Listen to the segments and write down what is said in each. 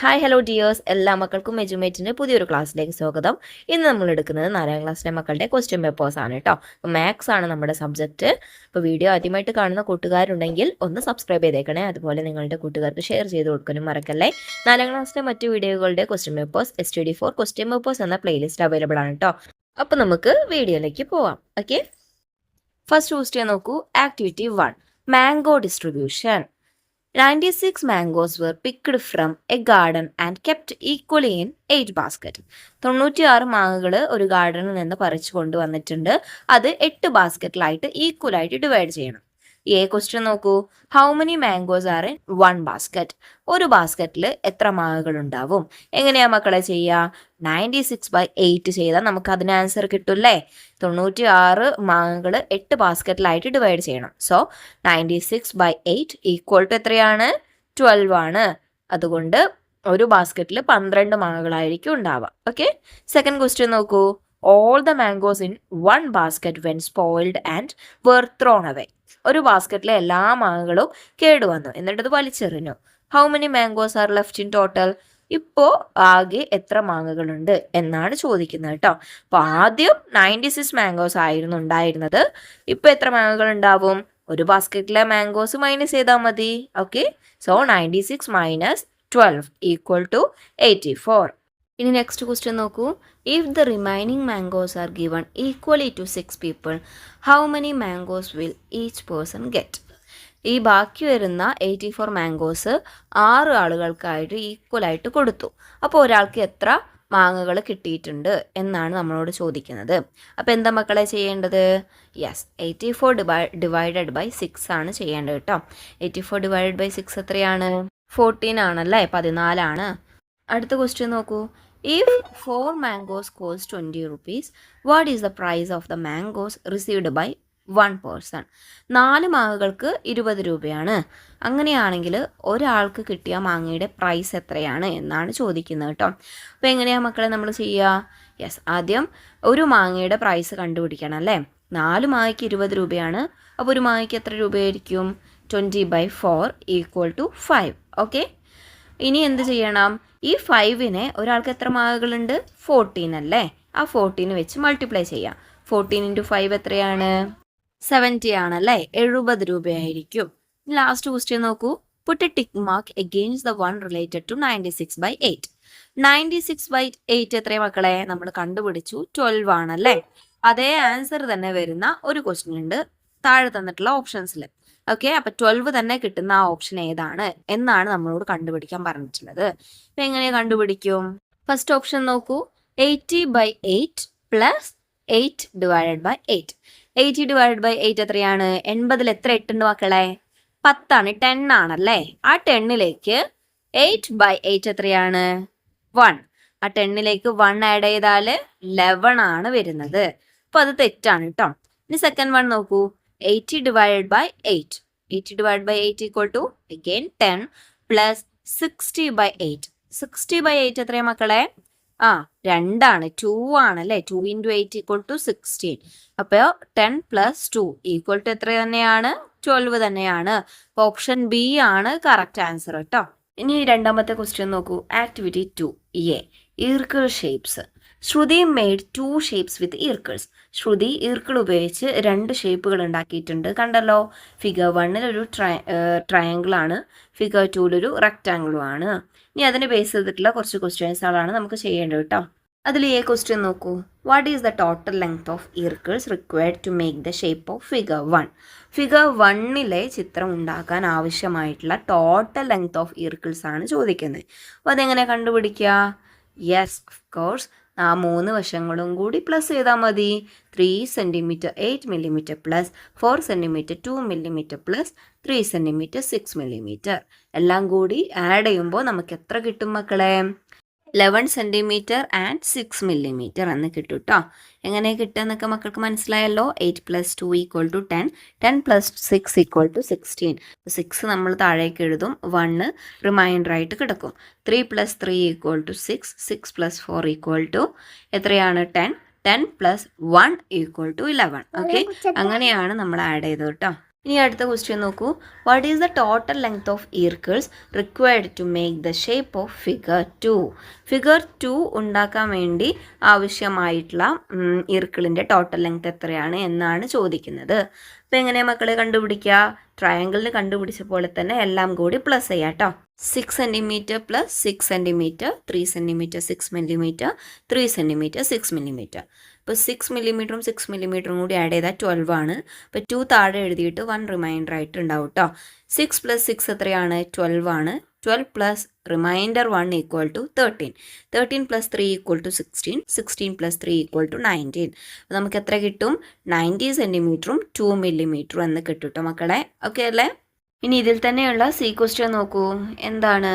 Hi hello dears, എല്ലാ മക്കൾക്കും എജുമേറ്റിൻ്റെ പുതിയൊരു ക്ലാസ്സിലേക്ക് സ്വാഗതം. ഇന്ന് നമ്മൾ എടുക്കുന്നത് 4ാം ക്ലാസ്സിലെ മക്കളുടെ ക്വസ്റ്റ്യൻ പേപ്പേഴ്സ് ആണ് കേട്ടോ. അപ്പോൾ മാത്സ് ആണ് നമ്മുടെ സബ്ജക്റ്റ്. അപ്പോൾ വീഡിയോ ആദ്യമായിട്ട് കാണുന്ന കൂട്ടുകാരുണ്ടെങ്കിൽ ഒന്ന് സബ്സ്ക്രൈബ് ചെയ്തേക്കണേ. അതുപോലെ നിങ്ങളുടെ കൂട്ടുകാർക്ക് ഷെയർ ചെയ്ത് കൊടുക്കാനും മറക്കല്ലേ. 4ാം ക്ലാസ്സിലെ മറ്റു വീഡിയോകളുടെ question papers STD4 question papers എന്ന പ്ലേലിസ്റ്റ് അവൈലബിൾ ആണ് കേട്ടോ. അപ്പോൾ നമുക്ക് വീഡിയോയിലേക്ക് പോവാം. ഓക്കെ, ഫസ്റ്റ് ക്വസ്റ്റ്യൻ നോക്കൂ. Activity 1, mango distribution. 96 mangoes were picked from a garden and kept equally in 8 baskets. 96 മാങ്ങകൾ ഒരു ഗാർഡനിൽ നിന്ന് പറിച്ചു കൊണ്ടുവന്നിട്ടുണ്ട്. അത് 8 ബാസ്ക്കറ്റിലായിട്ട് ഈക്വലായിട്ട് ഡിവൈഡ് ചെയ്യണം. ക്വസ്റ്റ്യൻ നോക്കൂ. How many mangoes are in 1 basket? ഒരു ബാസ്ക്കറ്റിൽ എത്ര മാങ്ങകൾ ഉണ്ടാവും? എങ്ങനെയാ മക്കളെ ചെയ്യുക? 96/8 ചെയ്താൽ നമുക്ക് അതിന് ആൻസർ കിട്ടുമല്ലേ? 96 മാങ്ങകൾ 8 ബാസ്ക്കറ്റിലായിട്ട് ഡിവൈഡ് ചെയ്യണം. സോ 96/8 ഈക്വൽ ടു എത്രയാണ്? 12 ആണ്. അതുകൊണ്ട് ഒരു ബാസ്ക്കറ്റിൽ 12 മാങ്ങകളായിരിക്കും ഉണ്ടാവുക. ഓക്കെ, സെക്കൻഡ് ക്വസ്റ്റ്യൻ നോക്കൂ. All the mangoes in 1 basket when spoiled and were thrown away. ഒരു ബാസ്ക്കറ്റിലെ എല്ലാ മാങ്ങകളും കേടുവന്നു, എന്നിട്ടത് വലിച്ചെറിഞ്ഞു. How many mangoes R left in total? ഇപ്പോൾ ആകെ എത്ര മാങ്ങകളുണ്ട് എന്നാണ് ചോദിക്കുന്നത് കേട്ടോ. അപ്പോൾ ആദ്യം 96 മാംഗോസ് ആയിരുന്നു ഉണ്ടായിരുന്നത്. ഇപ്പോൾ എത്ര മാങ്ങകൾ ഉണ്ടാവും? ഒരു ബാസ്ക്കറ്റിലെ മാംഗോസ് മൈനസ് ചെയ്താൽ മതി. Okay, so 96 minus 12 equal to 84. ഇനി നെക്സ്റ്റ് ക്വസ്റ്റ്യൻ നോക്കൂ. If the remaining mangoes are given equally to 6 people, how many mangoes will each person get? ഈ ബാക്കി വരുന്ന 84 മാംഗോസ് 6 ആളുകൾക്കായിട്ട് ഈക്വലായിട്ട് കൊടുത്തു. അപ്പോൾ ഒരാൾക്ക് എത്ര മാങ്ങകൾ കിട്ടിയിട്ടുണ്ട് എന്നാണ് നമ്മളോട് ചോദിക്കുന്നത്. അപ്പോൾ എന്താ മക്കളെ ചെയ്യേണ്ടത്? യെസ്, 84 ഡിവൈഡഡ് ബൈ 6 ആണ് ചെയ്യേണ്ടത് കേട്ടോ. 84 ഡിവൈഡഡ് ബൈ 6 എത്രയാണ്? 14 ആണല്ലേ, 14 ആണ്. അടുത്ത ക്വസ്റ്റ്യൻ നോക്കൂ. If 4 mangoes cost 20 rupees, what is the price of the mangoes received by 1 person? 4 മാങ്ങകൾക്ക് 20 രൂപയാണ്. അങ്ങനെയാണെങ്കിൽ ഒരാൾക്ക് കിട്ടിയ മാങ്ങയുടെ പ്രൈസ് എത്രയാണ് എന്നാണ് ചോദിക്കുന്നത് കേട്ടോ. അപ്പോൾ എങ്ങനെയാണ് മക്കളെ നമ്മൾ ചെയ്യുക? യെസ്, ആദ്യം ഒരു മാങ്ങയുടെ പ്രൈസ് കണ്ടുപിടിക്കണം അല്ലേ. 4 മാങ്ങയ്ക്ക് 20 രൂപയാണ്. അപ്പോൾ ഒരു മാങ്ങയ്ക്ക് എത്ര രൂപയായിരിക്കും? 20/4 ഈക്വൽ ടു 5. ഓക്കെ, ഇനി എന്ത് ചെയ്യണം? ഈ 5നെ ഒരാൾക്ക് എത്ര മാങ്ങകളുണ്ട്? 14 അല്ലേ. ആ 14 വെച്ച് മൾട്ടിപ്ലൈ ചെയ്യാം. 14 × 5 എത്രയാണ്? 70 ആണല്ലേ, 70 രൂപയായിരിക്കും. ലാസ്റ്റ് ക്വസ്റ്റ്യൻ നോക്കൂ. Put a tick mark against the one related to 96/8. 96/8 എത്രയാ മക്കളെ? നമ്മൾ കണ്ടുപിടിച്ചു, 12 ആണല്ലേ. അതേ ആൻസർ തന്നെ വരുന്ന ഒരു ക്വസ്റ്റ്യൻ ഉണ്ട് താഴെ തന്നിട്ടുള്ള ഓപ്ഷൻസിൽ. ഓക്കെ, അപ്പൊ 12 തന്നെ കിട്ടുന്ന ആ ഓപ്ഷൻ ഏതാണ് എന്നാണ് നമ്മളോട് കണ്ടുപിടിക്കാൻ പറഞ്ഞിട്ടുള്ളത്. ഇപ്പൊ എങ്ങനെ കണ്ടുപിടിക്കും? ഫസ്റ്റ് ഓപ്ഷൻ നോക്കൂ. 80/8 plus 8 divided by 8. 80 divided by 8 എത്രയാണ്? 80ൽ എത്ര 8 ഉണ്ട് മക്കളെ? 10 ആണ്, 10 ആണല്ലേ. ആ 10ലേക്ക് 8/8 എത്രയാണ്? 1. ആ 10ലേക്ക് 1 ആഡ് ചെയ്താൽ 11 ആണ് വരുന്നത്. അപ്പൊ അത് തെറ്റാണ് കേട്ടോ. ഇനി സെക്കൻഡ് വൺ നോക്കൂ. 80 divided by 8. 80 divided by 8 equal to again 10 plus 60/8. 60/8 എത്രയാ മക്കളെ? 2 ആണ്, 2 ആണല്ലേ. 2 × 8 equal to 16. അപ്പോൾ 10 + 2 equal to എത്ര തന്നെയാണ്? 12 തന്നെയാണ്. അപ്പോൾ ഓപ്ഷൻ ബി ആണ് കറക്റ്റ് ആൻസർ കേട്ടോ. ഇനി രണ്ടാമത്തെ ക്വസ്റ്റ്യൻ നോക്കൂ. ആക്ടിവിറ്റി 2 ഈർക്കിൾ shapes. Shruti made 2 shapes with ഈർക്കിൾസ്. ശ്രുതി ഈർക്കിൾ ഉപയോഗിച്ച് 2 ഷേപ്പുകൾ ഉണ്ടാക്കിയിട്ടുണ്ട്. കണ്ടല്ലോ, ഫിഗർ 1ൽ ഒരു ട്രയാങ്കിൾ ആണ്, ഫിഗർ 2ൽ ഒരു റെക്റ്റാങ്കിളും ആണ്. ഇനി അതിനെ ബേസ് ചെയ്തിട്ടുള്ള കുറച്ച് ക്വസ്റ്റ്യൻസുകളാണ് നമുക്ക് ചെയ്യേണ്ടത് കേട്ടോ. അതിൽ ക്വസ്റ്റ്യൻ നോക്കൂ. What is the total length of ഈർക്കിൾസ് required to make the shape of figure 1? Figure 1ലെ ചിത്രം ഉണ്ടാക്കാൻ ആവശ്യമായിട്ടുള്ള ടോട്ടൽ ലെങ്ത് ഓഫ് ഈർക്കിൾസ് ആണ് ചോദിക്കുന്നത്. അപ്പോൾ അതെങ്ങനെ കണ്ടുപിടിക്കുക? യെസ്, ഓഫ് കോഴ്സ്, ആ 3 വശങ്ങളും കൂടി പ്ലസ് ചെയ്താൽ മതി. 3 cm 8 mm plus 4 cm 2 mm plus 3 cm 6 mm എല്ലാം കൂടി ആഡ് ചെയ്യുമ്പോൾ നമുക്ക് എത്ര കിട്ടും മക്കളെ? 11 cm and 6 mm എന്ന് കിട്ടും കേട്ടോ. എങ്ങനെ കിട്ടുക എന്നൊക്കെ മക്കൾക്ക് മനസ്സിലായല്ലോ. 8 + 2 = 10, 10 + 6 = 16. 6 നമ്മൾ താഴേക്ക് എഴുതും, 1 റിമൈൻഡർ ആയിട്ട് കിടക്കും. 3 + 3 = 6, 6 + 4 എത്രയാണ്? 10, 10 + 1 = 11. ഓക്കെ, അങ്ങനെയാണ് നമ്മൾ ആഡ് ചെയ്തത് കേട്ടോ. ഇനി അടുത്ത ക്വസ്റ്റ്യൻ നോക്കൂ. What is the total length of ഈർക്കിൾസ് required to make the shape of figure 2? Figure 2 ഉണ്ടാക്കാൻ വേണ്ടി ആവശ്യമായിട്ടുള്ള ഈർക്കിളിൻ്റെ ടോട്ടൽ ലെങ്ത് എത്രയാണ് എന്നാണ് ചോദിക്കുന്നത്. അപ്പോൾ എങ്ങനെയാണ് മക്കളെ കണ്ടുപിടിക്കുക? ട്രയാങ്കിളിന് കണ്ടുപിടിച്ച പോലെ തന്നെ എല്ലാം കൂടി പ്ലസ് ചെയ്യാം കേട്ടോ. 6 centimetre plus 6 centimetre 3 centimetre 6 millimetre 3 centimetre 6 millimetre. ഇപ്പോൾ 6 മില്ലിമീറ്ററും 6 മില്ലിമീറ്ററും കൂടി ആഡ് ചെയ്താൽ 12 ആണ്. അപ്പോൾ 2 താഴെ എഴുതിയിട്ട് 1 റിമൈൻഡർ ആയിട്ട് ഉണ്ടാവും കേട്ടോ. 6 + 6 എത്രയാണ്? 12 ആണ്. 12 plus remainder 1 equal to 13. 13 + 3 equal to 16. 16 + 3 equal to 19. അപ്പോൾ നമുക്ക് എത്ര കിട്ടും? 90 സെൻറ്റിമീറ്ററും 2 മില്ലിമീറ്ററും എന്ന് കിട്ടും കേട്ടോ മക്കളെ. ഓക്കെ അല്ലേ? ഇനി ഇതിൽ തന്നെയുള്ള സി ക്വസ്റ്റ്യൻ നോക്കൂ. എന്താണ്?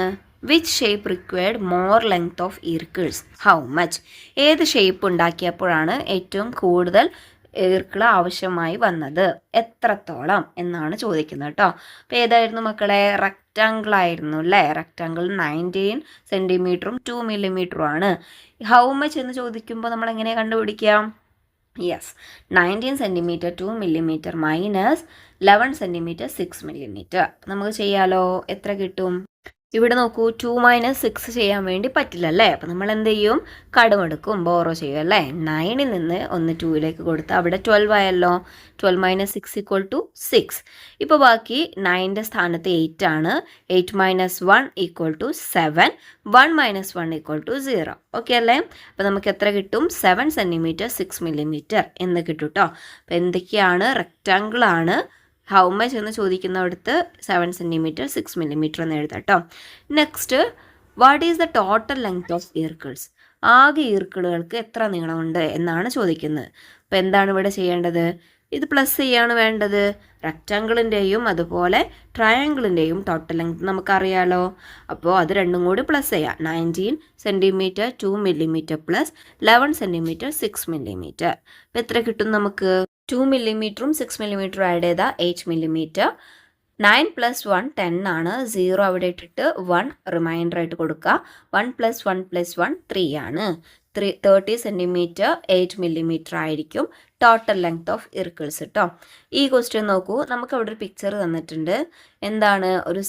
Which shape required more length of ഈർക്കിൾസ്? How much? ഏത് ഷേപ്പ് ഉണ്ടാക്കിയപ്പോഴാണ് ഏറ്റവും കൂടുതൽ ഈർക്കിൾ ആവശ്യമായി വന്നത്? എത്രത്തോളം എന്നാണ് ചോദിക്കുന്നത് കേട്ടോ. അപ്പോൾ ഏതായിരുന്നു മക്കളെ? റെക്റ്റാങ്കിൾ ആയിരുന്നു അല്ലേ? റെക്റ്റാങ്കിൾ 19 സെൻറ്റിമീറ്ററും 2 മില്ലിമീറ്ററും ആണ്. ഹൗ മച്ച് എന്ന് ചോദിക്കുമ്പോൾ നമ്മൾ എങ്ങനെ കണ്ടുപിടിക്കാം? Yes, 19 centimetre 2 millimetre minus 11 centimetre 6 millimetre. നമുക്ക് ചെയ്യാലോ. എത്ര കിട്ടും? ഇവിടെ നോക്കൂ, 2 - 6 ചെയ്യാൻ വേണ്ടി പറ്റില്ല അല്ലേ? അപ്പം നമ്മൾ എന്ത് ചെയ്യും? കടമെടുക്കും, ബോറോ ചെയ്യും അല്ലേ? 9ൽ നിന്ന് 1 2ലേക്ക് കൊടുത്ത് അവിടെ 12 ആയല്ലോ. 12 - 6 ഈക്വൽ ടു 6. ഇപ്പോൾ ബാക്കി 9ൻ്റെ സ്ഥാനത്ത് 8 ആണ്. 8 - 1 equal to 7. 1 - 1 equal to 0. Okay അല്ലേ? അപ്പോൾ നമുക്ക് എത്ര കിട്ടും? 7 സെൻറ്റിമീറ്റർ 6 മില്ലിമീറ്റർ എന്ന് കിട്ടും കേട്ടോ. അപ്പോൾ എന്തൊക്കെയാണ്? റെക്റ്റാങ്കിൾ ആണ്. ഹൗ മച്ച് എന്ന് ചോദിക്കുന്നിടത്ത് 7 സെൻറ്റിമീറ്റർ 6 മില്ലിമീറ്റർ എന്ന് എഴുതാം കേട്ടോ. Next, what is the total length of ഈർക്കിൾസ്? ആകെ ഈർക്കിളുകൾക്ക് എത്ര നീളമുണ്ട് എന്നാണ് ചോദിക്കുന്നത്. അപ്പോൾ എന്താണ് ഇവിടെ ചെയ്യേണ്ടത്? ഇത് പ്ലസ് ചെയ്യാണ് വേണ്ടത്. റെക്റ്റാങ്കിളിൻ്റെയും അതുപോലെ ട്രയാങ്കിളിൻ്റെയും ടോട്ടൽ ലെങ്ത് നമുക്കറിയാലോ. അപ്പോൾ അത് രണ്ടും കൂടി പ്ലസ് ചെയ്യാം. 19 centimetre 2 millimetre plus 11 centimetre 6 millimetre. അപ്പോൾ എത്ര കിട്ടും നമുക്ക്? 2 മില്ലിമീറ്ററും 6 മില്ലിമീറ്ററും ആഡ് ചെയ്താൽ 8 മില്ലിമീറ്റർ. 9 + 1 10 ആണ്. 0 അവിടെ ഇട്ടിട്ട് 1 റിമൈൻഡർ ആയിട്ട് കൊടുക്കുക. 1 + 1 + 1 3 ആണ്. 30 സെൻറ്റിമീറ്റർ 8 മില്ലിമീറ്റർ ആയിരിക്കും ടോട്ടൽ ലെങ്ത് ഓഫ് ഈർക്കിൾസ് കേട്ടോ. ഈ ക്വസ്റ്റ്യൻ നോക്കൂ. നമുക്ക് അവിടെ ഒരു പിക്ചർ തന്നിട്ടുണ്ട്. എന്താണ്? ഒരു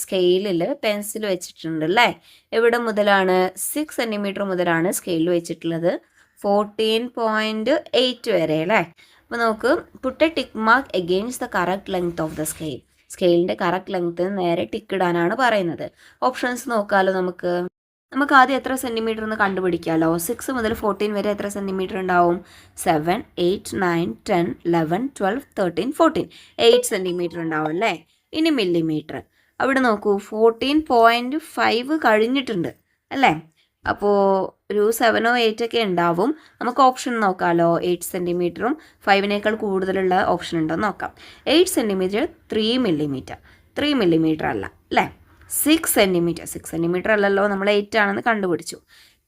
സ്കെയിലിൽ പെൻസിൽ വെച്ചിട്ടുണ്ട് അല്ലേ? എവിടെ മുതലാണ്? 6 സെൻറ്റിമീറ്റർ മുതലാണ് സ്കെയിൽ വെച്ചിട്ടുള്ളത്. 14.8 വരെ അല്ലേ? അപ്പോൾ നമുക്ക് put a tick mark against the correct length of the scale. സ്കെയിലിൻ്റെ കറക്റ്റ് ലെങ്ത്തിന് നേരെ ടിക്ക് ഇടാനാണ് പറയുന്നത്. ഓപ്ഷൻസ് നോക്കാമല്ലോ നമുക്ക്. ആദ്യം എത്ര സെൻറ്റിമീറ്റർ എന്ന് കണ്ടുപിടിക്കാമല്ലോ. 6 മുതൽ 14 വരെ എത്ര സെൻറ്റിമീറ്റർ ഉണ്ടാവും? 7 8 9 10 11 12 13 14. 8 സെൻറ്റിമീറ്റർ ഉണ്ടാവും അല്ലേ? ഇനി മില്ലിമീറ്റർ. അവിടെ നോക്കൂ, 14.5 കഴിഞ്ഞിട്ടുണ്ട് അല്ലേ? അപ്പോൾ ഒരു 7 or 8 ഒക്കെ ഉണ്ടാവും. നമുക്ക് ഓപ്ഷൻ നോക്കാമല്ലോ. 8 സെൻറ്റിമീറ്ററും 5നേക്കാൾ കൂടുതലുള്ള ഓപ്ഷൻ ഉണ്ടോ നോക്കാം. 8 സെൻറ്റിമീറ്റർ 3 മില്ലിമീറ്റർ. 3 മില്ലിമീറ്റർ അല്ല അല്ലേ? 6 സെൻറ്റിമീറ്റർ. 6 സെൻറ്റിമീറ്റർ അല്ലല്ലോ, നമ്മൾ 8 ആണെന്ന് കണ്ടുപിടിച്ചു.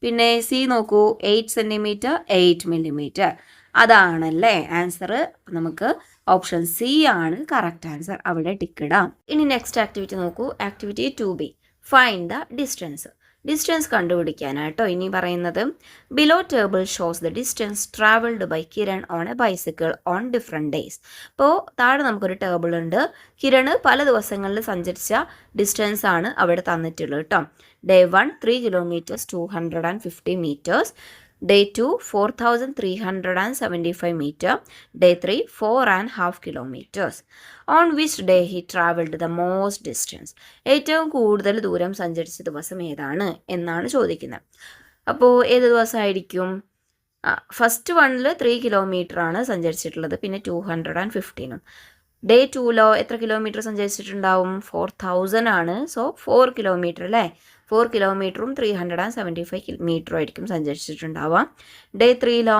പിന്നെ സി നോക്കൂ, 8 സെൻറ്റിമീറ്റർ 8 മില്ലിമീറ്റർ. അതാണല്ലേ ആൻസർ. നമുക്ക് ഓപ്ഷൻ സി ആണ് കറക്റ്റ് ആൻസർ. അവിടെ ടിക്ക് ഇടാം. ഇനി നെക്സ്റ്റ് ആക്ടിവിറ്റി നോക്കൂ. Activity 2B, find the distance. Distance കണ്ടുപിടിക്കാനായിട്ടോ ഇനി പറയുന്നത്. Below table shows the distance travelled by Kiran on a bicycle on different days. അപ്പോൾ താഴെ നമുക്കൊരു ടേബിൾ ഉണ്ട്. കിരൺ പല ദിവസങ്ങളിൽ സഞ്ചരിച്ച ഡിസ്റ്റൻസ് ആണ് അവിടെ തന്നിട്ടുള്ളത് കേട്ടോ. Day 1 3 kilometres 250 metres. Day 2 4,375 meter. Day 3 4.5 kilometers. On which day he travelled the most distance? ഏറ്റവും കൂടുതൽ ദൂരം സഞ്ചരിച്ച ദിവസം ഏതാണ് എന്നാണ് ചോദിക്കുന്നത്. അപ്പോൾ ഏത് ദിവസമായിരിക്കും? ഫസ്റ്റ് വണ്ണിൽ 3 കിലോമീറ്റർ ആണ് സഞ്ചരിച്ചിട്ടുള്ളത്. പിന്നെ 215. ഡേ 2ലോ എത്ര കിലോമീറ്റർ സഞ്ചരിച്ചിട്ടുണ്ടാവും? 4,000 ആണ്. സോ 4 കിലോമീറ്റർ അല്ലേ? 4 കിലോമീറ്ററും 375 മീറ്ററും ആയിരിക്കും സഞ്ചരിച്ചിട്ടുണ്ടാവുക. ഡേ 3ലോ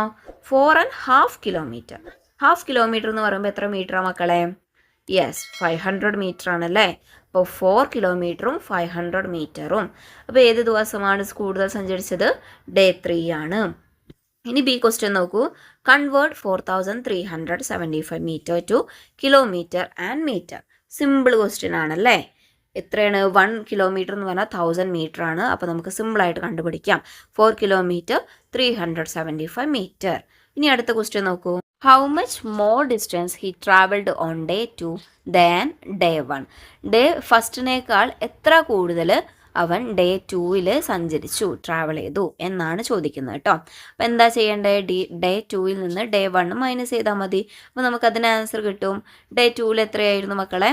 4.5 കിലോമീറ്റർ. ഹാഫ് കിലോമീറ്റർ എന്ന് പറയുമ്പോൾ എത്ര മീറ്ററാണ് മക്കളെ? യെസ്, 500 മീറ്റർ ആണല്ലേ? അപ്പോൾ 4 കിലോമീറ്ററും 500 മീറ്ററും. അപ്പോൾ ഏത് ദിവസമാണ് കൂടുതൽ സഞ്ചരിച്ചത്? ഡേ 3 ആണ്. ഇനി ബി ക്വസ്റ്റ്യൻ നോക്കൂ. Convert 4,375 metre to kilometre and metre. Simple question ആണല്ലേ? എത്രയാണ്? 1 കിലോമീറ്റർ എന്ന് പറഞ്ഞാൽ 1000 മീറ്റർ ആണ്. അപ്പോൾ നമുക്ക് സിമ്പിളായിട്ട് കണ്ടുപിടിക്കാം. 4 കിലോമീറ്റർ 375 മീറ്റർ. ഇനി അടുത്ത ക്വസ്റ്റ്യൻ നോക്കൂ. How much more distance he travelled on day 2 than day 1. Day ഫസ്റ്റിനേക്കാൾ എത്ര കൂടുതൽ അവൻ ഡേ 2 സഞ്ചരിച്ചു, ട്രാവൽ ചെയ്തു എന്നാണ് ചോദിക്കുന്നത് കേട്ടോ. അപ്പോൾ എന്താ ചെയ്യേണ്ടത്? ഡേ 2 നിന്ന് ഡേ 1 മൈനസ് ചെയ്താൽ മതി. അപ്പോൾ നമുക്കതിന് ആൻസർ കിട്ടും. ഡേ 2 എത്രയായിരുന്നു മക്കളെ?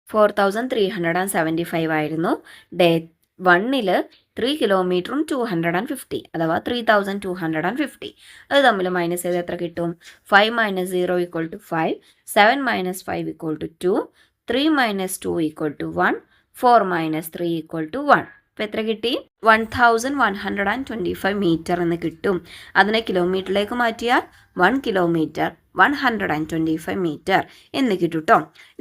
4375 ആയിരുന്നു. ഡേ 1 3 കിലോമീറ്ററും 250, അഥവാ 3250. അത് തമ്മിൽ മൈനസ് ചെയ്ത് എത്ര കിട്ടും? 5 - 0 = 5, 7 - 5 = 2, 3 - 2 = 1, 4 - 3 = 1. അപ്പോൾ എത്ര കിട്ടി? 1125 മീറ്റർ എന്ന് കിട്ടും. അതിനെ കിലോമീറ്ററിലേക്ക് മാറ്റിയാൽ 1 കിലോമീറ്റർ 125 മീറ്റർ എന്ന് കിട്ടും കേട്ടോ.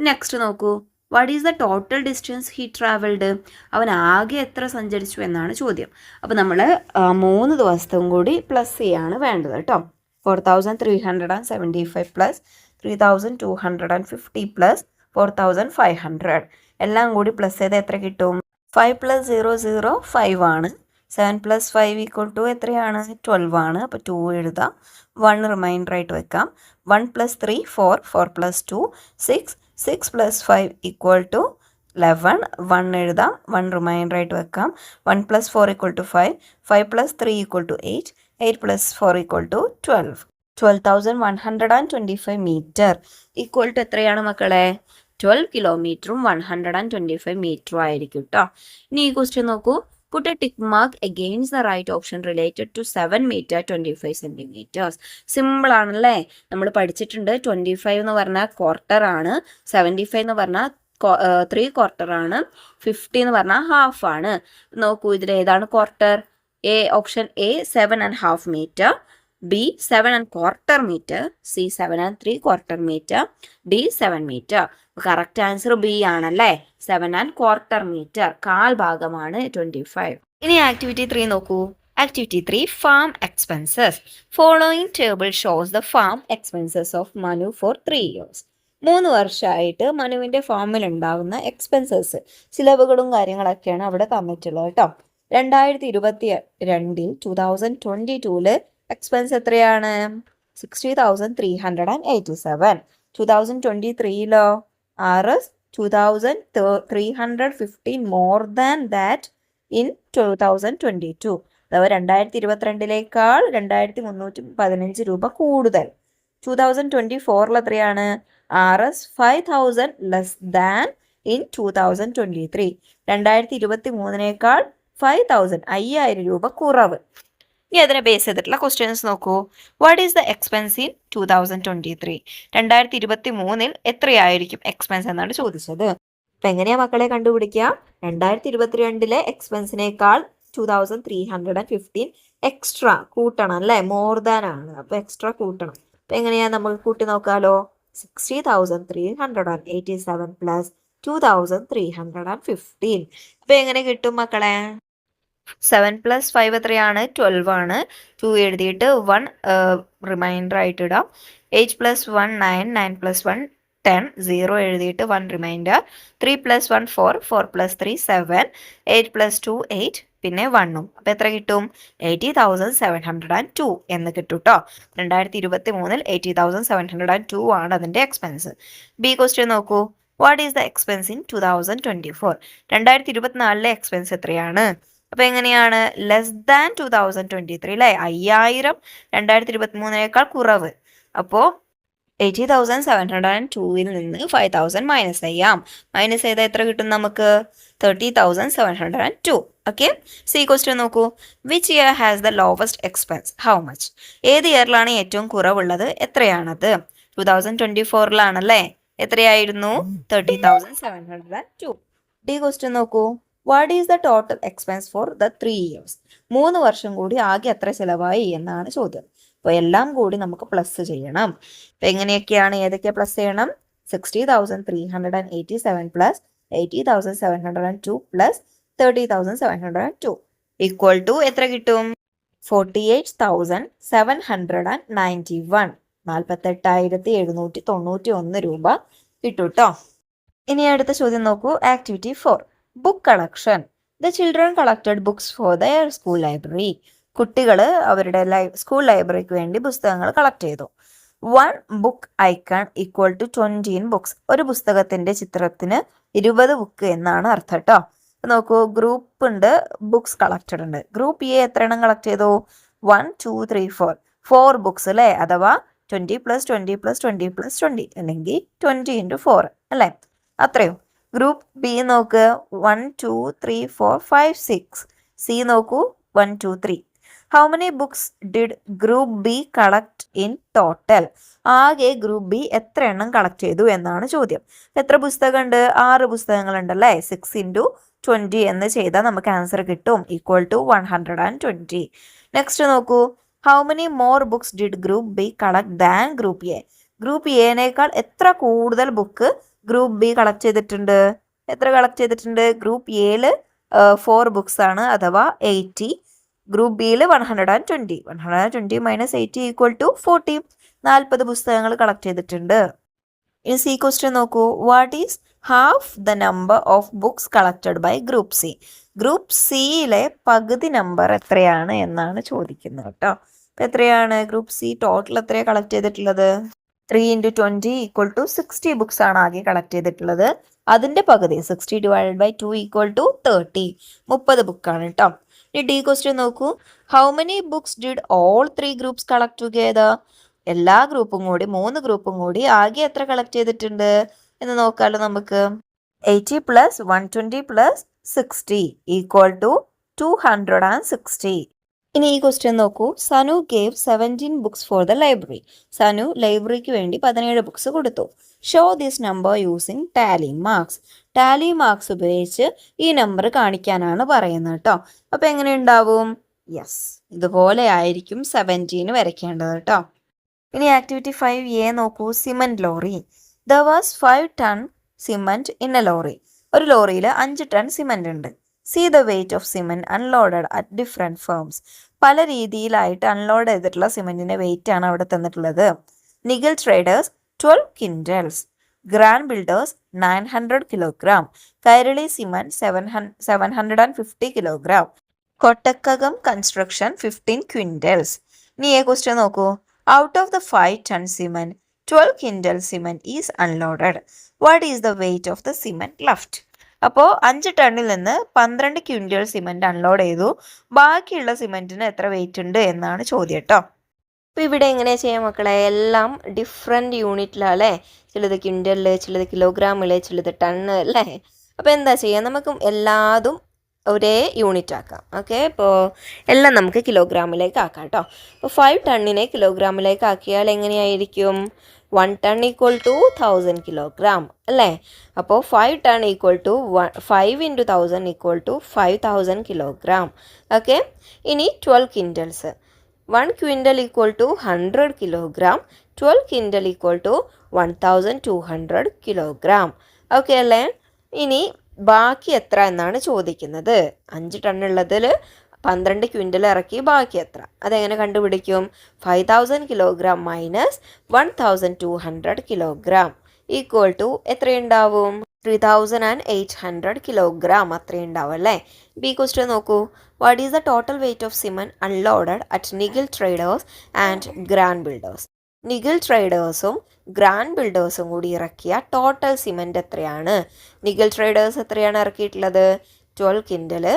നെക്സ്റ്റ് നോക്കൂ. What is the total distance he travelled? അവൻ ആകെ എത്ര സഞ്ചരിച്ചു എന്നാണ് ചോദ്യം. അപ്പോൾ നമ്മൾ 3 ദിവസത്തും കൂടി പ്ലസ് ചെയ്യാണ് വേണ്ടത് കേട്ടോ. 4375 പ്ലസ് 3250 പ്ലസ് 4500 എല്ലാം കൂടി പ്ലസ് ചെയ്ത് എത്ര കിട്ടും? 5 + 0 0 5 ആണ്. 7 + 5 = എത്രയാണ്? 12 ആണ്. അപ്പോൾ 2 എഴുതാം. 1 റിമൈൻഡർ ആയിട്ട് വെക്കാം. 1 + 3 4, 4 + 2 6, 6 + 5 = 11. 1 എഴുതാം. 1 റിമൈൻഡർ ആയിട്ട് വെക്കാം. 1 + 4 = 5, 5 + 3 = 8, 8 + 4 = 12. 12,125 മീറ്റർ ഈക്വൽ ടു എത്രയാണ് മക്കളെ? 12 കിലോമീറ്ററും 125 മീറ്ററും ആയിരിക്കും കേട്ടോ. ഇനി ഈ ക്വസ്റ്റ്യൻ നോക്കൂ. Put a tick mark against the right option related to 7 meter 25 centimeters. Simple ആണല്ലേ? നമ്മൾ പഠിച്ചിട്ടുണ്ട് 25 എന്ന് പറഞ്ഞാൽ ക്വാർട്ടർ ആണ്, 75 എന്ന് പറഞ്ഞാൽ 3/4 ആണ്, 50 എന്ന് പറഞ്ഞാൽ ഹാഫ് ആണ്. നോക്കൂ, ഇതിൽ ഏതാണ് quarter? Option A 7.5 metre, B 7¼ metre, C 7¾ metre, D 7 metre. Correct answer B ആണല്ലേ? 7¼ മീറ്റർ, കാൽ ഭാഗമാണ് 25. ഇനി ആക്ടിവിറ്റി 3 നോക്കൂ. Activity 3 farm expenses. Following table shows the farm expenses of Manu for 3 years. 3 വർഷമായിട്ട് മനുവിൻ്റെ ഫാമിൽ ഉണ്ടാകുന്ന എക്സ്പെൻസസ്, ചിലവുകളും കാര്യങ്ങളൊക്കെയാണ് അവിടെ തന്നിട്ടുള്ളത് കേട്ടോ. 2022 2022 എക്സ്പെൻസ് എത്രയാണ്? 60,387. 2023 RS 2,315 more than that in 2022. അഥവാ 2022 2315 രൂപ കൂടുതൽ. 2024 എത്രയാണ്? RS 5,000 less than in 2023. 2023 5,000 5000 രൂപ കുറവ്. ഇനി അതിനെ ബേസ് ചെയ്തിട്ടുള്ള ക്വസ്റ്റ്യൻസ് നോക്കൂ. What is the expense in 2023? 2023 എത്രയായിരിക്കും എക്സ്പെൻസ് എന്നാണ് ചോദിച്ചത്. അപ്പം എങ്ങനെയാണ് മക്കളെ കണ്ടുപിടിക്കുക? 2022 എക്സ്പെൻസിനേക്കാൾ 2315 എക്സ്ട്രാ കൂട്ടണം അല്ലേ? മോർ ദാൻ ആണ്, അപ്പോൾ എക്സ്ട്രാ കൂട്ടണം. അപ്പം എങ്ങനെയാണ് നമുക്ക് കൂട്ടി നോക്കാലോ? 60,387 പ്ലസ് 2315. അപ്പം എങ്ങനെ കിട്ടും മക്കളെ? 7 + 5 എത്രയാണ്? 12 ആണ്. 2 എഴുതിയിട്ട് 1 റിമൈൻഡർ ആയിട്ട് ഇടാം. 8 + 1 9, 9 + 1 10, 0 എഴുതിയിട്ട് 1 റിമൈൻഡർ. 3 + 1 4, 4 + 3 7, 8 + 2 8, പിന്നെ 1ഉം. അപ്പോൾ എത്ര കിട്ടും? 80,702 എന്ന് കിട്ടും കേട്ടോ. 2023 80,702 ആണ് അതിൻ്റെ എക്സ്പെൻസ്. ബി ക്വസ്റ്റ്യൻ നോക്കൂ. What is the expense in 2024? 2024 expense എത്രയാണ്? അപ്പോൾ എങ്ങനെയാണ്? ലെസ് ദാൻ 2023 അല്ലേ? 5000 2023 കുറവ്. അപ്പോൾ 80,702 നിന്ന് 5,000 മൈനസ് ചെയ്യാം. മൈനസ് ചെയ്താൽ എത്ര കിട്ടും നമുക്ക്? 30,702. ഓക്കെ. സി ക്വസ്റ്റ്യൻ നോക്കൂ. Which year has the lowest expense? How much? ഏത് ഇയറിലാണ് ഏറ്റവും കുറവുള്ളത്? എത്രയാണത്? 2024 എത്രയായിരുന്നു? 30,702. ഡി ക്വസ്റ്റ്യൻ നോക്കൂ. What is the total expense for the 3 years? 3 വർഷം കൂടി ആകെ എത്ര ചിലവായി എന്നാണ് ചോദ്യം. അപ്പോൾ എല്ലാം കൂടി നമുക്ക് പ്ലസ് ചെയ്യണം. അപ്പോൾ എങ്ങനെയൊക്കെയാണ്? ഏതൊക്കെ പ്ലസ് ചെയ്യണം? 60,387 പ്ലസ് 80,702 പ്ലസ് 30,702 ഈക്വൽ ടു എത്ര കിട്ടും? 48,791. 48,791 രൂപ കിട്ടും കേട്ടോ. ഇനി അടുത്ത ചോദ്യം നോക്കൂ. Activity 4 book collection. The children collected books for their school library. കുട്ടികൾ അവരുടെ സ്കൂൾ ലൈബ്രറിക്ക് വേണ്ടി പുസ്തകങ്ങൾ കളക്ട് ചെയ്തു. 1 book icon equal to 20 books. ഒരു പുസ്തകത്തിന്റെ ചിത്രത്തിന് 20 ബുക്ക് എന്നാണ് അർത്ഥം കേട്ടോ. നോക്കൂ, ഗ്രൂപ്പ് ഉണ്ട്, ബുക്സ് കളക്റ്റഡ് ഉണ്ട്. ഗ്രൂപ്പ് എ എത്ര എണ്ണം കളക്ട് ചെയ്തു? 1 2 3 4 ബുക്സ് അല്ലേ, അഥവാ 20 + 20 + 20 + 20 അല്ലെങ്കിൽ 20 × 4 അല്ലേ, അത്രയും. ഗ്രൂപ്പ് ബി നോക്ക്, 1 2 3 4 5 6. സി നോക്കൂ, 1 2 3. How many books did group B collect in total? ആകെ ഗ്രൂപ്പ് ബി എത്ര എണ്ണം കളക്ട് ചെയ്തു എന്നാണ് ചോദ്യം. എത്ര പുസ്തകമുണ്ട്? 6 പുസ്തകങ്ങളുണ്ടല്ലേ. 6 × 20 എന്ന് ചെയ്താൽ നമുക്ക് ആൻസർ കിട്ടും, ഈക്വൽ ടു 120. നെക്സ്റ്റ് നോക്കൂ, how many more books did group B collect than group A? Group എനേക്കാൾ എത്ര കൂടുതൽ ബുക്ക് ഗ്രൂപ്പ് ബി കളക്ട് ചെയ്തിട്ടുണ്ട്? എത്ര കളക്ട് ചെയ്തിട്ടുണ്ട്? ഗ്രൂപ്പ് എയിൽ 4 ബുക്സ് ആണ്, അഥവാ 80. ഗ്രൂപ്പ് ബിയിൽ 120. 120 - 80 ഈക്വൽ ടു 40. 40 പുസ്തകങ്ങൾ കളക്ട് ചെയ്തിട്ടുണ്ട്. ഇനി സി ക്വസ്റ്റ്യൻ നോക്കൂ, what is half the number of books collected by group C? Group സിയിലെ പകുതി നമ്പർ എത്രയാണ് എന്നാണ് ചോദിക്കുന്നത് കേട്ടോ. എത്രയാണ് ഗ്രൂപ്പ് സി ടോട്ടൽ എത്രയാണ് കളക്ട് ചെയ്തിട്ടുള്ളത്? 3 × 20 ഈക്വൽ ടു 60 ബുക്സ് ആണ് ആകെ കളക്ട് ചെയ്തിട്ടുള്ളത്. അതിന്റെ പകുതി 60 / 2 ഈക്വൽ ടു 30. 30 ബുക്കാണ് കേട്ടോ. ഇനി ഡി ക്വസ്റ്റ്യൻ നോക്കൂ, how many books did all 3 groups collect together? എല്ലാ ഗ്രൂപ്പും കൂടി, 3 ഗ്രൂപ്പും കൂടി ആകെ എത്ര കളക്ട് ചെയ്തിട്ടുണ്ട് എന്ന് നോക്കാമല്ലോ നമുക്ക്. 80 + 120 + 60 ഈക്വൽ ടു 260. ഇനി ഈ ക്വസ്റ്റ്യൻ നോക്കൂ, Sanu gave 17 books for the library. Sanu ലൈബ്രറിക്ക് വേണ്ടി 17 ബുക്സ് കൊടുത്തു. Show this number using tally marks. Tally marks ഉപയോഗിച്ച് ഈ നമ്പർ കാണിക്കാനാണ് പറയുന്നത് കേട്ടോ. അപ്പൊ എങ്ങനെ ഉണ്ടാവും? യെസ്, ഇതുപോലെ ആയിരിക്കും 17 വരയ്ക്കേണ്ടത് കേട്ടോ. ഇനി ആക്ടിവിറ്റി 5A നോക്കൂ, cement lorry. There was 5 ton cement in a lorry. ഒരു ലോറിയിൽ 5 ടൺ സിമന്റ് ഉണ്ട്. See the weight of cement unloaded at different firms. പല രീതിയിലായിട്ട് അൺലോഡ് ചെയ്തിട്ടുള്ള സിമന്റിന്റെ വെയിറ്റ് ആണ് അവിടെ തന്നിട്ടുള്ളത്. Nigil traders 12 quintals, grand builders 900 kilogram, Kairali cement 750 kilogram, Kottakkakam construction 15 quintals. ഇനി ഈ ക്വസ്റ്റ്യൻ നോക്കൂ, out of the 5 ton cement 12 quintal cement is unloaded. What is the weight of the cement left? അപ്പോൾ 5 ടണ്ണിൽ നിന്ന് 12 ക്വിന്റൽ സിമന്റ് അൺലോഡ് ചെയ്തു. ബാക്കിയുള്ള സിമന്റിന് എത്ര വെയിറ്റ് ഉണ്ട് എന്നാണ് ചോദ്യം കേട്ടോ. അപ്പോൾ ഇവിടെ എങ്ങനെയാ ചെയ്യാം മക്കളെ? എല്ലാം ഡിഫറെൻറ്റ് യൂണിറ്റിലല്ലേ, ചിലത് ക്വിൻ്റലിൽ, ചിലത് കിലോഗ്രാമിൽ, ചിലത് ടണ്ണ് അല്ലേ. അപ്പോൾ എന്താ ചെയ്യുക, നമുക്ക് എല്ലാതും ഒരേ യൂണിറ്റ് ആക്കാം. ഓക്കെ, ഇപ്പോൾ എല്ലാം നമുക്ക് കിലോഗ്രാമിലേക്ക് ആക്കാം കേട്ടോ. അപ്പോൾ 5 ടണ്ണിനെ കിലോഗ്രാമിലേക്ക് ആക്കിയാൽ എങ്ങനെയായിരിക്കും? 1 ടൺ ഈക്വൽ ടു 1000 കിലോഗ്രാം അല്ലേ. അപ്പോൾ 5 tonne equal to 5 × 1000 equal to 5000 kilogram. Okay, ഇനി 12 quintals. 1 quintal equal to 100 kilogram. 12 quintal equal to 1200 kilogram. Okay അല്ലേ. ഇനി ബാക്കി എത്ര എന്നാണ് ചോദിക്കുന്നത്. 5 ടണ്ണുള്ളതിൽ 12 ക്വിൻ്റൽ ഇറക്കി ബാക്കി എത്ര? അതെങ്ങനെ കണ്ടുപിടിക്കും? 5000 kilogram minus 1200 kilogram equal to എത്രയുണ്ടാവും? 3800 കിലോഗ്രാം അത്രയുണ്ടാവും അല്ലേ. ബി ക്വസ്റ്റ്യൻ നോക്കൂ, what is the total weight of cement unloaded at Nigil traders and grand builders? Nigil ട്രേഡേഴ്സും ഗ്രാൻഡ് ബിൽഡേഴ്സും കൂടി ഇറക്കിയ ടോട്ടൽ സിമന്റ് എത്രയാണ്? നിഗിൽ ട്രേഡേഴ്സ് എത്രയാണ് ഇറക്കിയിട്ടുള്ളത്? 12 quintal,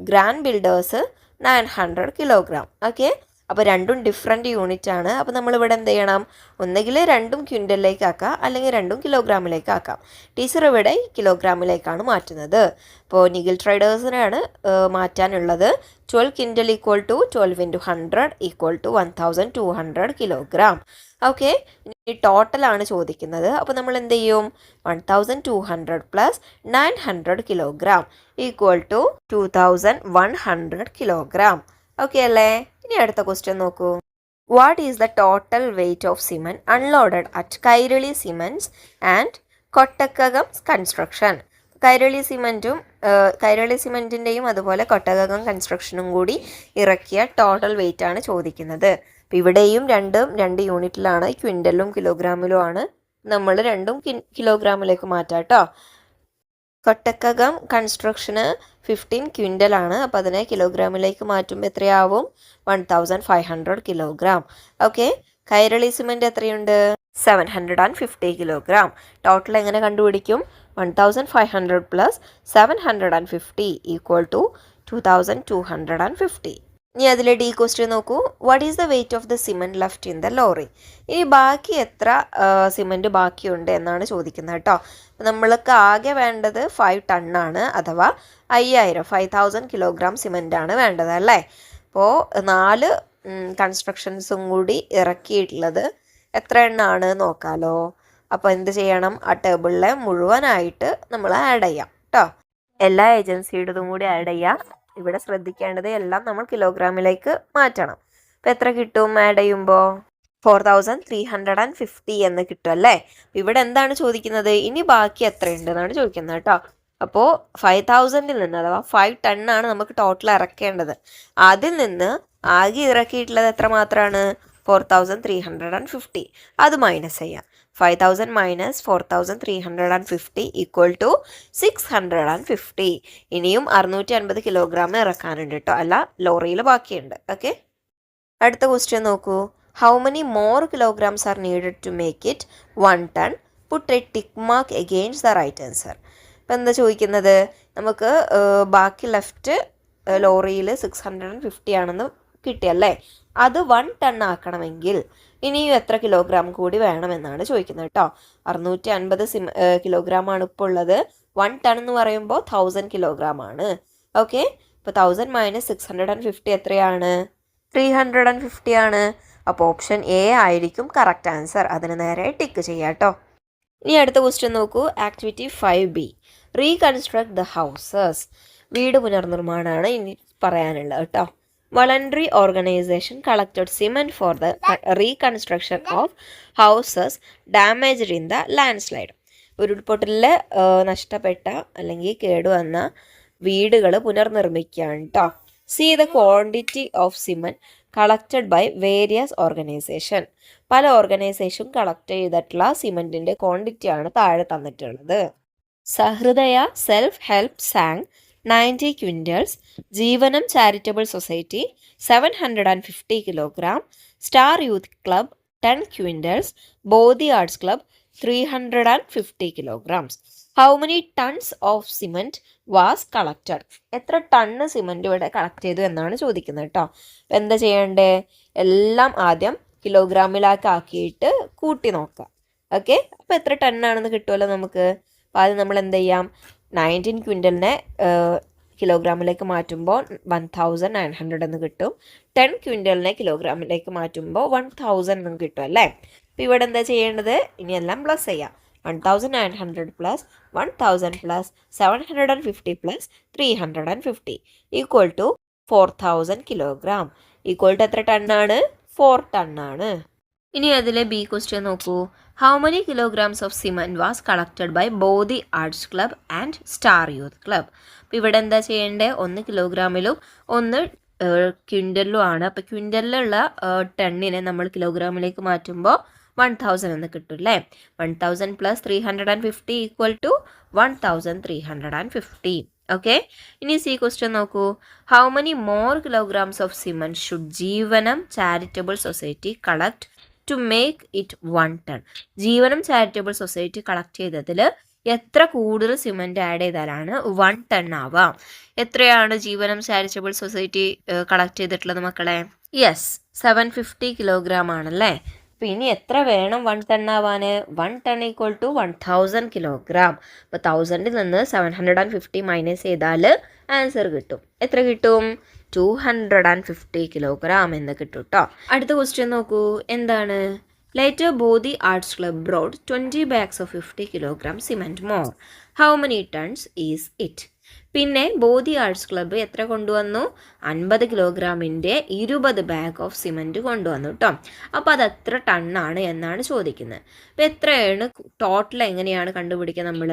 grand builders 900 kilogram. Okay, അപ്പോൾ രണ്ടും ഡിഫറെൻറ്റ് യൂണിറ്റ് ആണ്. അപ്പോൾ നമ്മളിവിടെ എന്ത് ചെയ്യണം? ഒന്നുകിൽ രണ്ടും ക്വിൻ്റലിലേക്ക് ആക്കാം, അല്ലെങ്കിൽ രണ്ടും കിലോഗ്രാമിലേക്ക് ആക്കാം. ടീച്ചർ ഇവിടെ കിലോഗ്രാമിലേക്കാണ് മാറ്റുന്നത്. അപ്പോൾ നിഗിൽ ട്രേഡേഴ്സിനാണ് മാറ്റാനുള്ളത്. 12 quintal equal to 12 × 100 equal to 1200 kilogram. Okay, ഇനി ടോട്ടലാണ് ചോദിക്കുന്നത്. അപ്പോൾ നമ്മൾ എന്ത് ചെയ്യും? 1200 + 900 kilogram equal to 2100 kilogram. Okay അല്ലേ. ഇനി അടുത്ത ക്വസ്റ്റ്യൻ നോക്കൂ, what is the total weight of cement unloaded at Kairali cements and Kottakkakam construction? Kairali സിമെന്റിൻ്റെയും അതുപോലെ കൊട്ടകകം കൺസ്ട്രക്ഷനും കൂടി ഇറക്കിയ ടോട്ടൽ വെയിറ്റ് ആണ് ചോദിക്കുന്നത്. അപ്പോൾ ഇവിടെയും രണ്ടും 2 യൂണിറ്റിലാണ്, ക്വിൻ്റലും കിലോഗ്രാമിലും ആണ്. നമ്മൾ രണ്ടും കിലോഗ്രാമിലേക്ക് മാറ്റാം കേട്ടോ. കൊട്ടക്കകം കൺസ്ട്രക്ഷന് 15 ക്വിൻ്റൽ ആണ്. അപ്പോൾ അതിനെ കിലോഗ്രാമിലേക്ക് മാറ്റുമ്പോൾ എത്രയാവും? 1500 കിലോഗ്രാം. ഓക്കെ, കൈരളി സിമെൻറ്റ് എത്രയുണ്ട്? 750 കിലോഗ്രാം. ടോട്ടൽ എങ്ങനെ കണ്ടുപിടിക്കും? 1500 പ്ലസ് 750 ഈക്വൽ ടു 2250. ഇനി അതിലെ ഡി ക്വസ്റ്റ്യൻ നോക്കൂ. What is the weight of the cement left in the lorry? ഇനി ബാക്കി എത്ര സിമെൻറ്റ് ബാക്കിയുണ്ട് എന്നാണ് ചോദിക്കുന്നത് കേട്ടോ. നമ്മൾക്ക് ആകെ വേണ്ടത് 5 ടണ്ണാണ്, അഥവാ 5000 കിലോഗ്രാം സിമെൻ്റ് ആണ് വേണ്ടത് അല്ലേ. അപ്പോൾ 4 കൺസ്ട്രക്ഷൻസും കൂടി ഇറക്കിയിട്ടുള്ളത് എത്ര എണ്ണമാണ് നോക്കാലോ. അപ്പോൾ എന്ത് ചെയ്യണം? ആ ടേബിളിലെ മുഴുവനായിട്ട് നമ്മൾ ആഡ് ചെയ്യാം കേട്ടോ. എല്ലാ ഏജൻസിയുടേതും കൂടി ആഡ് ചെയ്യാം. ഇവിടെ ശ്രദ്ധിക്കേണ്ടത് എല്ലാം നമ്മൾ കിലോഗ്രാമിലേക്ക് മാറ്റണം. അപ്പോൾ എത്ര കിട്ടും ആഡ് ചെയ്യുമ്പോൾ? 4350 എന്ന് കിട്ടും അല്ലേ. ഇവിടെ എന്താണ് ചോദിക്കുന്നത്? ഇനി ബാക്കി എത്രയുണ്ട് എന്നാണ് ചോദിക്കുന്നത് കേട്ടോ. അപ്പോൾ 5000ൽ നിന്ന്, അഥവാ 5 ടണ്ണാണ് നമുക്ക് ടോട്ടൽ ഇറക്കേണ്ടത്. അതിൽ നിന്ന് ആകെ ഇറക്കിയിട്ടുള്ളത് എത്ര മാത്രമാണ്? 4350. അത് മൈനസ് ചെയ്യാം. 5000 മൈനസ് 4350 ഈക്വൽ ടു 650. ഇനിയും 650 കിലോഗ്രാം ഇറക്കാനുണ്ട് കേട്ടോ, അല്ല ലോറിയിൽ ബാക്കിയുണ്ട്. ഓക്കെ, അടുത്ത ക്വസ്റ്റ്യൻ നോക്കൂ. How many more kilograms are needed to make it 1 tonne? Put a tick mark against the right answer. ഇപ്പം എന്താ ചോദിക്കുന്നത്? നമുക്ക് ബാക്കി ലെഫ്റ്റ് ലോറിയിൽ 650 ആണെന്ന് കിട്ടിയല്ലേ. അത് 1 ടൺ ആക്കണമെങ്കിൽ ഇനിയും എത്ര കിലോഗ്രാം കൂടി വേണമെന്നാണ് ചോദിക്കുന്നത് കേട്ടോ. 650 കിലോഗ്രാം ആണ് ഇപ്പോൾ ഉള്ളത്. 1 ടൺ എന്ന് പറയുമ്പോൾ 1000 കിലോഗ്രാം ആണ്. ഓക്കെ, ഇപ്പോൾ 1000 മൈനസ് 650 എത്രയാണ്? 350 ആണ്. അപ്പോൾ ഓപ്ഷൻ എ ആയിരിക്കും കറക്റ്റ് ആൻസർ. അതിന് നേരെ ടിക്ക് ചെയ്യാം കേട്ടോ. ഇനി അടുത്ത ക്വസ്റ്റ്യൻ നോക്കൂ. Activity 5B, reconstruct the houses. വീട് പുനർനിർമ്മാണമാണ് ഇനി പറയാനുള്ളത് കേട്ടോ. Voluntary organization collected cement for the reconstruction of houses damaged in the landslide. ഉരുൾപൊട്ടലിൽ നഷ്ടപ്പെട്ട അല്ലെങ്കിൽ കേടുവന്ന വീടുകൾ പുനർനിർമ്മിക്കുകയാണ് കേട്ടോ. See the quantity of cement collected by various organisation. പല ഓർഗനൈസേഷൻ കളക്ട് ചെയ്തിട്ടുള്ള സിമെൻറ്റിൻ്റെ ക്വാണ്ടിറ്റിയാണ് താഴെ തന്നിട്ടുള്ളത്. Sahrudaya self help Sangh 90 quintals, Jeevanam charitable society 750 kilogram, star youth club 10 quintals, Bodhi arts club 350 kilograms. How many tons of cement was collected? എത്ര ton cement ഇവിടെ collect ചെയ്തു എന്നാണ് ചോദിക്കുന്നത് കേട്ടോ. അപ്പം എന്താ ചെയ്യേണ്ടേ? എല്ലാം ആദ്യം കിലോഗ്രാമിലാക്കിയിട്ട് കൂട്ടി നോക്കാം. ഓക്കെ, അപ്പോൾ എത്ര ടണ്ണാണെന്ന് കിട്ടുമല്ലോ നമുക്ക്. അപ്പോൾ ആദ്യം നമ്മൾ എന്ത് ചെയ്യാം? 19 ക്വിൻ്റലിനെ കിലോഗ്രാമിലേക്ക് മാറ്റുമ്പോൾ 1900 എന്ന് കിട്ടും. 10 ക്വിൻ്റലിനെ കിലോഗ്രാമിലേക്ക് മാറ്റുമ്പോൾ 1000 എന്ന് കിട്ടും അല്ലേ. അപ്പോൾ ഇവിടെ എന്താ ചെയ്യേണ്ടത്? ഇനിയെല്ലാം പ്ലസ് ചെയ്യാം. 1900 plus 1000 plus 750 plus 350 equal to 4000 kilogram. Equal to എത്ര ടണ്ണാണ്? 4 ടണ്ണാണ്. ഇനി അതിലെ ബി ക്വസ്റ്റ്യൻ നോക്കൂ. How many kilograms of cement was collected by Bodhi arts Club and Star youth Club? അപ്പോൾ ഇവിടെ എന്താ ചെയ്യേണ്ടത്? 1 കിലോഗ്രാമിലും 1 ക്വിൻ്റലിലും ആണ്. അപ്പോൾ ക്വിൻ്റലിലുള്ള ടണ്ണിനെ നമ്മൾ കിലോഗ്രാമിലേക്ക് മാറ്റുമ്പോൾ 1000 എന്ന് കിട്ടും അല്ലേ. 1000 പ്ലസ് 350 ഈക്വൽ ടു 1350. ഓക്കെ, ഇനി സി ക്വസ്റ്റ്യൻ നോക്കൂ. How many more kilograms of cement should Jeevanam charitable society collect to make it 1 ton? Jeevanam charitable society collect ചെയ്തതിൽ എത്ര കൂടുതൽ സിമെൻറ്റ് ആഡ് ചെയ്താലാണ് 1 ടൺ ആവാം? എത്രയാണ് ജീവനം ചാരിറ്റബിൾ സൊസൈറ്റി കളക്ട് ചെയ്തിട്ടുള്ളത് മക്കളെ? യെസ്, 750 കിലോഗ്രാം ആണല്ലേ. അപ്പോൾ ഇനി എത്ര വേണം 1 ടൺ ആവാൻ? 1 ടൺ ഈക്വൽ ടു 1000 കിലോഗ്രാം. അപ്പോൾ 1000ൽ നിന്ന് 750 മൈനസ് ചെയ്താൽ ആൻസർ കിട്ടും. എത്ര കിട്ടും? 250 കിലോഗ്രാം എന്ന് കിട്ടും കേട്ടോ. അടുത്ത ക്വസ്റ്റ്യൻ നോക്കൂ. എന്താണ്? Later Bodhi arts Club brought 20 bags of 50 kilogram cement more. How many tonnes is it? പിന്നെ ബോധി ആർട്സ് ക്ലബ്ബ് എത്ര കൊണ്ടുവന്നു? 50 കിലോഗ്രാമിൻ്റെ 20 ബാഗ് ഓഫ് സിമെൻറ്റ് കൊണ്ടുവന്നു കേട്ടോ. അപ്പോൾ അത് എത്ര ടണ്ണാണ് എന്നാണ് ചോദിക്കുന്നത്. അപ്പോൾ എത്രയാണ് ടോട്ടൽ? എങ്ങനെയാണ് കണ്ടുപിടിക്കുക നമ്മൾ?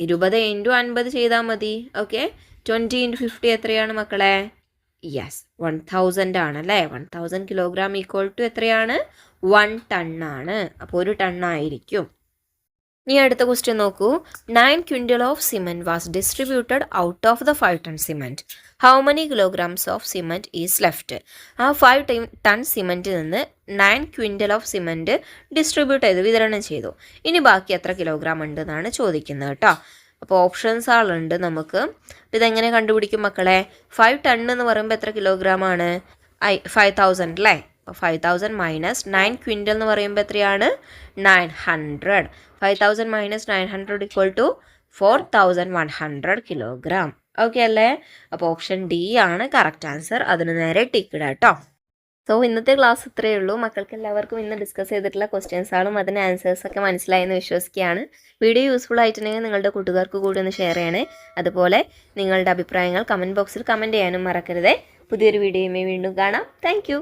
20 × 50 ചെയ്താൽ മതി. ഓക്കെ, 20 × 50 എത്രയാണ് മക്കളെ? യെസ്, 1000 ആണല്ലേ. 1000 കിലോഗ്രാം ഈക്വൽ ടു എത്രയാണ്? 1 ടണ്ണാണ്. അപ്പോൾ 1 ടണ്ണായിരിക്കും. ഇനി അടുത്ത ക്വസ്റ്റ്യൻ നോക്കൂ. 9 quintal of cement was distributed out of the 5 tonne cement. How many kilograms of cement is left? ആ 5 ടൺ സിമെൻറ്റിൽ നിന്ന് 9 ക്വിൻ്റൽ ഓഫ് സിമെൻറ്റ് ഡിസ്ട്രിബ്യൂട്ട് ചെയ്ത് വിതരണം ചെയ്തു. ഇനി ബാക്കി എത്ര കിലോഗ്രാം ഉണ്ട് എന്നാണ് ചോദിക്കുന്നത് കേട്ടോ. അപ്പോൾ ഓപ്ഷൻസ് ആളുണ്ട് നമുക്ക്. ഇതെങ്ങനെ കണ്ടുപിടിക്കും മക്കളെ? 5 ടൺ എന്ന് പറയുമ്പോൾ എത്ര കിലോഗ്രാം ആണ്? 5000 അല്ലേ? അപ്പോൾ 5000 മൈനസ് 9 ക്വിൻ്റൽ എന്ന് പറയുമ്പോൾ എത്രയാണ്? 900. 5000 minus 900 equal to 4100 kilogram. Okay അല്ലേ? അപ്പോൾ ഓപ്ഷൻ ഡി ആണ് കറക്റ്റ് ആൻസർ. അതിന് നേരെ ടിക്ക് ഇടാം കേട്ടോ. സോ ഇന്നത്തെ ക്ലാസ് ഇത്രയേ ഉള്ളൂ. മക്കൾക്ക് എല്ലാവർക്കും ഇന്ന് ഡിസ്കസ് ചെയ്തിട്ടുള്ള ക്വസ്റ്റ്യൻസാളും അതിന് ആൻസേഴ്സൊക്കെ മനസ്സിലായെന്ന് വിശ്വസിക്കുകയാണ്. വീഡിയോ യൂസ്ഫുൾ ആയിട്ടുണ്ടെങ്കിൽ നിങ്ങളുടെ കൂട്ടുകാർക്ക് കൂടി ഒന്ന് ഷെയർ ചെയ്യണേ. അതുപോലെ നിങ്ങളുടെ അഭിപ്രായങ്ങൾ കമൻറ്റ് ബോക്സിൽ കമൻറ്റ് ചെയ്യാനും മറക്കരുതേ. പുതിയൊരു വീഡിയോയുമായി വീണ്ടും കാണാം. താങ്ക്